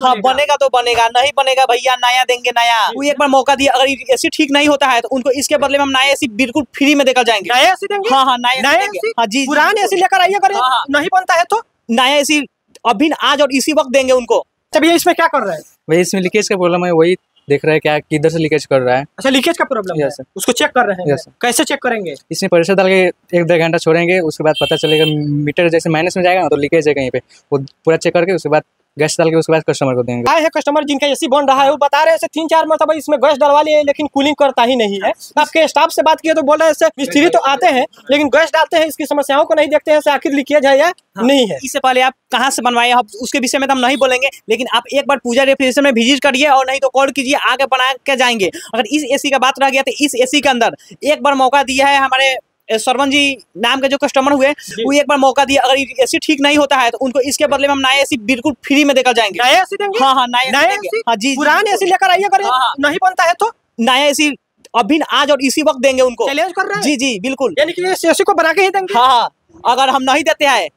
हाँ बनेगा तो बनेगा, नहीं बनेगा भैया नया देंगे नया। वो एक बार मौका दिया, अगर एसी ठीक नहीं होता है तो उनको इसके बदले में हम नया एसी बिल्कुल फ्री में देकर जाएंगे। नया एसी देंगे? हाँ हाँ नया देंगे। हाँ जी, पुराने एसी लेकर आइए, अगर नहीं बनता है तो नया एसी अभी आज और इसी वक्त देंगे उनको। अच्छा भैया इसमें क्या कर रहे हैं? भाई इसमें लीकेज का प्रॉब्लम है, वही देख रहा है क्या किधर से लीकेज कर रहा है। अच्छा लीकेज का प्रॉब्लम है, उसको चेक कर रहे हैं। कैसे चेक करेंगे? इसमें प्रेशर डाल के 1-2 घंटा छोड़ेंगे, उसके बाद पता चलेगा मीटर जैसे माइनस में जाएगा ना तो लीकेज है कहीं पे, वो पूरा चेक करके उसके बाद गैस डाल के उसके बाद कस्टमर को देंगे। आए हैं कस्टमर जिनका एसी बन रहा है, वो बता रहे हैं 3-4 मरतबा इसमें गैस डलवा लिए लेकिन कूलिंग करता ही नहीं है। आपके स्टाफ से बात किए तो बोल रहे हैं मिस्त्री तो आते हैं लेकिन गैस डालते हैं, इसकी समस्याओं को नहीं देखते हैं आखिर लीकेज है या नहीं है। इससे पहले आप कहाँ से बनवाए आप उसके विषय में तो हम नहीं बोलेंगे, लेकिन आप एक बार पूजा रेफ्रिजरेशन में विजिट करिए और नहीं तो कॉल कीजिए, आगे बना के जाएंगे। अगर इस एसी का बात रह गया तो इस एसी के अंदर एक बार मौका दिया है हमारे सरवन जी नाम के जो कस्टमर हुए, वो एक बार मौका दिया, अगर एसी ठीक नहीं होता है तो उनको इसके बदले में हम नया एसी बिल्कुल फ्री में देकर जाएंगे। नया एसी देंगे? हाँ हाँ नया एसी। हाँ जी, पुराने एसी लेकर आइए, अगर नहीं बनता है तो नया एसी अभी आज और इसी वक्त देंगे उनको। चैलेंज कर रहे हैं? जी जी बिल्कुल, यानी कि इस एसी को बना के ही देंगे? हाँ हाँ, अगर हम नहीं देते हैं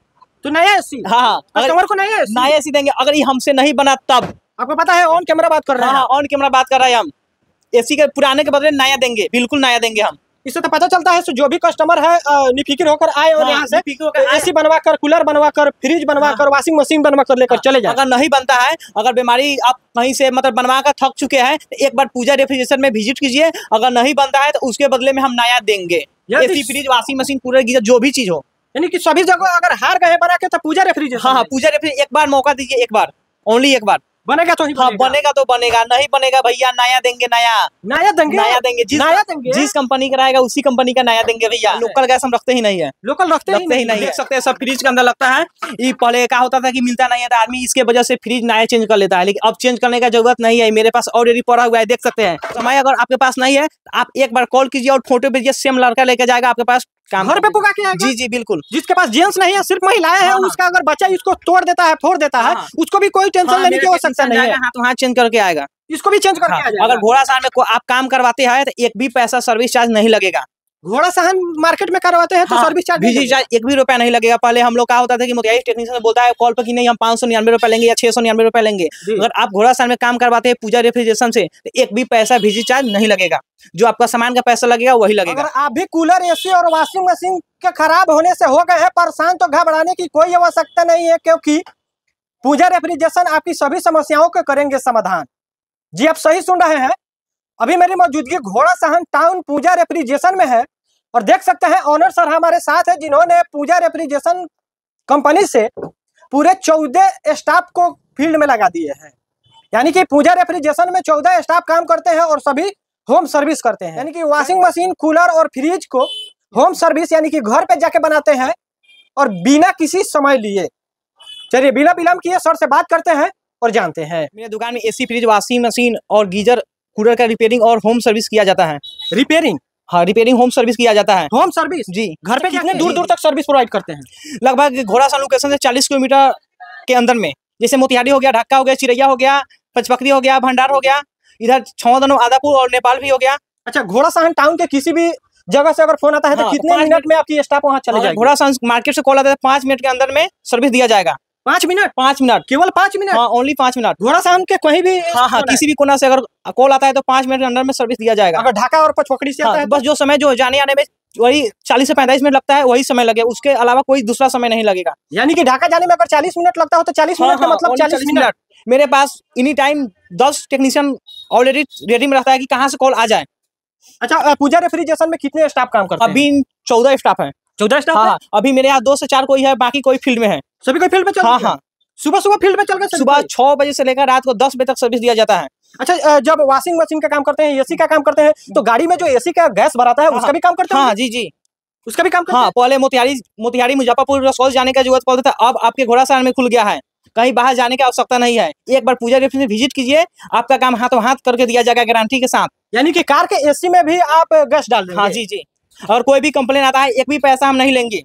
तो नया एसी। हाँ हाँ कस्टमर को नया एसी देंगे, अगर ये हमसे नहीं बना तब। आपको पता है ऑन कैमरा बात कर रहे हैं? हाँ ऑन कैमरा बात कर रहे हैं हम, एसी के पुराने के बदले नया देंगे, बिल्कुल नया देंगे हम। इससे तो पता चलता है जो भी कस्टमर है निफिक्र होकर आए और यहाँ से एसी बनवाकर, कूलर बनवाकर, फ्रिज बनवाकर, वॉशिंग मशीन बनवाकर लेकर चले जाए। अगर नहीं बनता है, अगर बीमारी आप कहीं से मतलब बनवा कर थक चुके हैं तो एक बार पूजा रेफ्रिजरेशन में विजिट कीजिए, अगर नहीं बनता है तो उसके बदले में हम नया देंगे। AC, fridge, washing machine, cooler, geyser जो भी चीज हो, यानी कि सभी जगह अगर हार गए बना के तो पूजा रेफ्रिजरेशन। हाँ पूजा रेफ्रिजरेशन एक बार मौका दीजिए, एक बार, ओनली एक बार। बनेगा तो ही हाँ बनेगा तो बनेगा, नहीं बनेगा भैया नया देंगे नया। नया देंगे? नया देंगे। जिस कंपनी का रहेगा उसी कंपनी का नया देंगे भैया। लोकल गैस हम रखते ही नहीं है, लोकल रखते ही नहीं। देख सकते हैं सब फ्रिज के अंदर लगता है। ये पहले क्या होता था कि मिलता नहीं है तो आदमी इसके वजह से फ्रिज नया चेंज कर लेता है, लेकिन अब चेंज करने का जरूरत नहीं है, मेरे पास ऑलरेडी पड़ा हुआ है, देख सकते हैं। समय अगर आपके पास नहीं है आप एक बार कॉल कीजिए और फोटो भेजिए, सेम लड़का लेके जाएगा आपके पास, घर पे पुगा के आएगा। जी जी बिल्कुल। जिसके पास जेंट्स नहीं है, सिर्फ महिलाएं हैं, उसका अगर बच्चा इसको तोड़ देता है, फोड़ देता है, उसको भी कोई टेंशन लेने की आवश्यकता नहीं है। हाथ हाथ चेंज करके आएगा, इसको भी चेंज करके आ जाएगा। अगर घोड़ासहन में आप काम करवाते हैं तो एक भी पैसा सर्विस चार्ज नहीं लगेगा। घोड़ासहन मार्केट में करवाते हैं तो सर्विस चार्ज, विजिट चार्ज 1 भी रुपया नहीं लगेगा। पहले हम लोग क्या होता था कि मोतिहारी टेक्नीशियन बोलता है कॉल पर कि नहीं हम 599 रुपए लेंगे या 699 रुपए लेंगे। अगर आप घोड़ासहन में काम करवाते हैं पूजा रेफ्रिजरेशन से तो एक भी पैसा विजिट चार्ज नहीं लगेगा, जो आपका सामान का पैसा लगेगा वही लगेगा। अगर आप भी कूलर, एसी और वॉशिंग मशीन के खराब होने से हो गए हैं परेशान तो घबराने की कोई आवश्यकता नहीं है, क्योंकि पूजा रेफ्रिजरेशन आपकी सभी समस्याओं को करेंगे समाधान। जी आप सही सुन रहे हैं, अभी मेरी मौजूदगी घोड़ासहन टाउन पूजा रेफ्रिजरेशन में है और देख सकते हैं ऑनर सर हमारे साथ है, जिन्होंने पूजा रेफ्रिजरेशन कंपनी से पूरे 14 स्टाफ को फील्ड में लगा दिए हैं। यानी कि पूजा रेफ्रिजरेशन में 14 स्टाफ काम करते हैं और सभी होम सर्विस करते हैं। यानी कि वॉशिंग मशीन, कूलर और फ्रिज को होम सर्विस यानी कि घर पे जाके बनाते हैं और बिना किसी समय लिए। चलिए बिना विलंब किए सर से बात करते हैं और जानते हैं। मेरे दुकान में एसी, फ्रिज, वॉशिंग मशीन और गीजर, कूलर का रिपेयरिंग और होम सर्विस किया जाता है। रिपेयरिंग? हाँ रिपेयरिंग होम सर्विस किया जाता है। Home service? जी। घर पे कितने दूर दूर तक सर्विस प्रोवाइड करते हैं? लगभग घोड़ासहन लोकेशन से 40 किलोमीटर के अंदर में, जैसे मोतिहारी हो गया, ढाका हो गया, चिरैया हो गया, पचपकड़ी हो गया, भंडार हो गया, इधर छौदनो, आदापुर और नेपाल भी हो गया। अच्छा, घोड़ासहन टाउन के किसी भी जगह से अगर फोन आता है तो कितने मिनट में आपकी स्टाफ वहाँ चले जाएगा? घोड़ासहन मार्केट से कॉल आता है 5 मिनट के अंदर में सर्विस दिया जाएगा। 5 मिनट? 5 मिनट, केवल 5 मिनट? हाँ ओनली 5 मिनट। घोड़ासहन के कहीं भी? हाँ हाँ किसी भी कोना से अगर कॉल आता है तो 5 मिनट के अंदर में सर्विस दिया जाएगा। अगर ढाका और पचपकड़ी से आता है बस जो समय जो जाने आने में वही 40 से 45 मिनट लगता है वही समय लगे, उसके अलावा कोई दूसरा समय नहीं लगेगा। यानी कि ढाका जाने में अगर 40 मिनट लगता हो तो 40 मिनट का मतलब 40 मिनट। मेरे पास any time 10 technician already ready में रहता है कि कहाँ से कॉल आ जाए। अच्छा, पूजा रेफ्रिजरेशन में कितने स्टाफ काम करते हैं? अभी 14 स्टाफ है। 14 स्टाफ? हाँ, अभी मेरे यहाँ 2 से 4 कोई है, बाकी कोई फील्ड में है। सभी कोई फील्ड में चल? हाँ हाँ, सुबह सुबह फील्ड में चल गए? सुबह 6 बजे से लेकर रात को 10 बजे तक सर्विस दिया जाता है। अच्छा, जब वॉशिंग मशीन का काम करते हैं, एसी का काम करते हैं, तो गाड़ी में जो एसी का गैस भराता है उसका भी काम करते हैं? हाँ जी जी, उसका भी काम करते हैं। हाँ, पहले मोतिहारी मुजफ्फरपुर रसौल जाने का जरूरत पड़ता था, अब आपके घोड़ासहन में खुल गया है, कहीं बाहर जाने की आवश्यकता नहीं है। एक बार पूजा रेफ्रिजरेशन विजिट कीजिए, आपका काम हाथों हाथ करके दिया जाएगा गारंटी के साथ। यानी कि कार के एसी में भी आप गैस डाल देंगे? हाँ जी जी, और कोई भी कंप्लेन आता है एक भी पैसा हम नहीं लेंगे।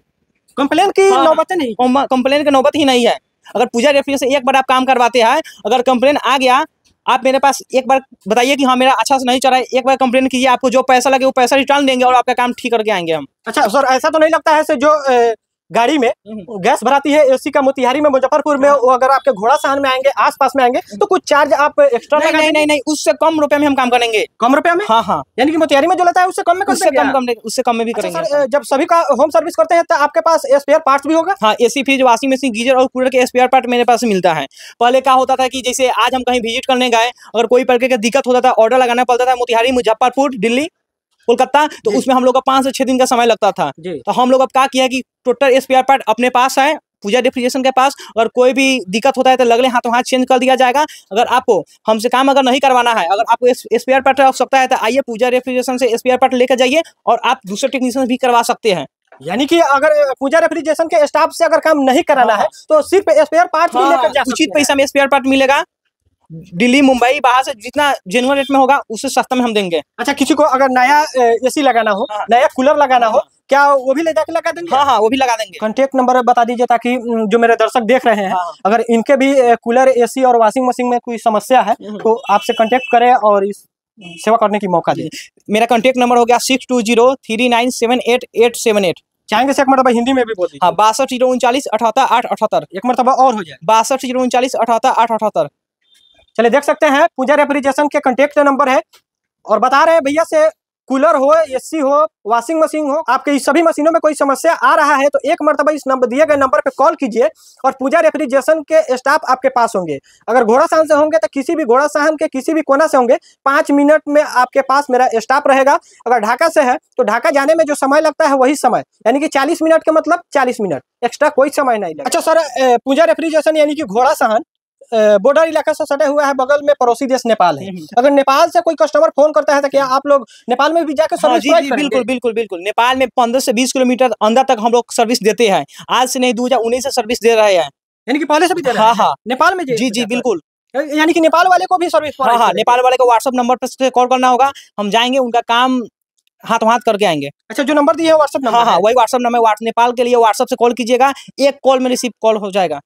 कंप्लेन की नौबत नहीं? कंप्लेन की नौबत ही नहीं है। अगर पूजा रेफ्रिजरेशन से एक बार आप काम करवाते हैं, अगर कंप्लेन आ गया, आप मेरे पास एक बार बताइए कि हाँ मेरा अच्छा से नहीं चल रहा है, एक बार कंप्लेन कीजिए, आपको जो पैसा लगे वो पैसा रिटर्न देंगे और आपका काम ठीक करके आएंगे हम। अच्छा सर, ऐसा तो नहीं लगता है जो गाड़ी में गैस भराती है एसी का मोतिहारी में, मुजफ्फरपुर में, वो अगर आपके घोड़ा सहन में आएंगे, आसपास में आएंगे, तो कुछ चार्ज आप एक्स्ट्रा नहीं नहीं नहीं नहीं, उससे कम रुपए में हम काम करेंगे। कम रुपया में? हाँ हाँ, यानी कि मोतिहारी में जो लेता है उससे कम में कर उससे देंगे कम आप? कम उससे कम में भी अच्छा करेंगे। सर, जब सभी का होम सर्विस करते हैं तो आपके पास स्पेयर पार्ट्स भी होगा? हाँ, AC, fridge, washing machine, geyser और कूलर के स्पेयर पार्ट मेरे पास मिलता है। पहले क्या होता था कि जैसे आज हम कहीं विजिट करने गए, अगर कोई प्रकार की दिक्कत होता था, ऑर्डर लगाना पड़ता था मोतिहारी, मुजफ्फरपुर, दिल्ली, कोलकाता, तो जी। उसमें हम लोग का 5 से 6 दिन का समय लगता था। जी। तो हम लोग अब क्या किया कि टोटल स्पेयर पार्ट अपने पास है, पूजा रेफ्रिजरेशन के पास। अगर कोई भी दिक्कत होता है तो लगले हाथों हाथ चेंज कर दिया जाएगा। अगर आपको हमसे काम अगर नहीं करवाना है, अगर आपको स्पेयर पार्ट आवश्यकता है तो आइए पूजा रेफ्रिजरेशन से स्पेयर पार्ट लेकर जाइए, और आप दूसरे टेक्नीशियन भी करवा सकते हैं। यानी कि अगर पूजा रेफ्रिजरेशन के स्टाफ से अगर काम नहीं कराना है तो सिर्फ स्पेयर पार्ट भी लेकर जा उचित सकते हैं। पैसा में स्पेयर पार्ट मिलेगा। दिल्ली, मुंबई, बाहर से जितना जेन्युइन रेट में होगा उससे सस्ता में हम देंगे। अच्छा, किसी को अगर नया एसी लगाना हो, हाँ। नया कूलर लगाना हो, क्या वो भी ले जाके लगा देंगे? हाँ हाँ, वो भी लगा देंगे। कॉन्टेक्ट नंबर बता दीजिए ताकि जो मेरे दर्शक देख रहे हैं, हाँ। अगर इनके भी कूलर, एसी और वॉशिंग मशीन में कोई समस्या है तो आपसे कांटेक्ट करें और इस सेवा करने की मौका दें। मेरा कॉन्टेक्ट नंबर हो गया 6203978878। चाहेंगे से एक मरतबा हिंदी में भी बोल दीजिए। हाँ, 6209488878। एक मरतबा और हो जाए। 6209488878। चलिए देख सकते हैं पूजा रेफ्रिजरेशन के कांटेक्ट नंबर है, और बता रहे हैं भैया से कूलर हो, एसी हो, वॉशिंग मशीन हो, आपके इस सभी मशीनों में कोई समस्या आ रहा है तो एक मरतबा इस नंबर दिए गए नंबर पे कॉल कीजिए और पूजा रेफ्रिजरेशन के स्टाफ आपके पास होंगे। अगर घोड़ा सहन से होंगे तो किसी भी घोड़ा सहन के किसी भी कोना से होंगे, 5 मिनट में आपके पास मेरा स्टाफ रहेगा। अगर ढाका से है तो ढाका जाने में जो समय लगता है वही समय, यानी कि 40 मिनट का मतलब 40 मिनट, एक्स्ट्रा कोई समय नहीं लगेगा। अच्छा सर, पूजा रेफ्रिजरेशन यानी कि घोड़ा सहन बॉर्डर इलाका से सटे हुआ है, बगल में पड़ोसी देश नेपाल है। अगर नेपाल से कोई कस्टमर फोन करता है तो क्या आप लोग नेपाल में भी जाकर हाँ सर्विस जी प्रोवाइड जी, करेंगे? बिल्कुल बिल्कुल बिल्कुल। नेपाल में 15 से 20 किलोमीटर अंदर तक हम लोग सर्विस देते हैं। आज से नहीं, 2019 से सर्विस दे रहे हैं। यानी कि पहले से भी दे रहे हाँ हैं? हाँ, नेपाल में जी जी बिल्कुल। यानी कि नेपाल वाले को भी सर्विस हाँ प्रोवाइड हाँ, करेंगे? नेपाल वाले को व्हाट्सएप नंबर पर से कॉल करना होगा, हम जाएंगे, उनका काम हाथों हाथ करके आएंगे। अच्छा, जो नंबर दिए है व्हाट्सएप नंबर हाँ हाँ, है? वही व्हाट्सएप नंबर, नेपाल के लिए व्हाट्सएप से कॉल कीजिएगा, एक कॉल में रिसीव कॉल हो जाएगा।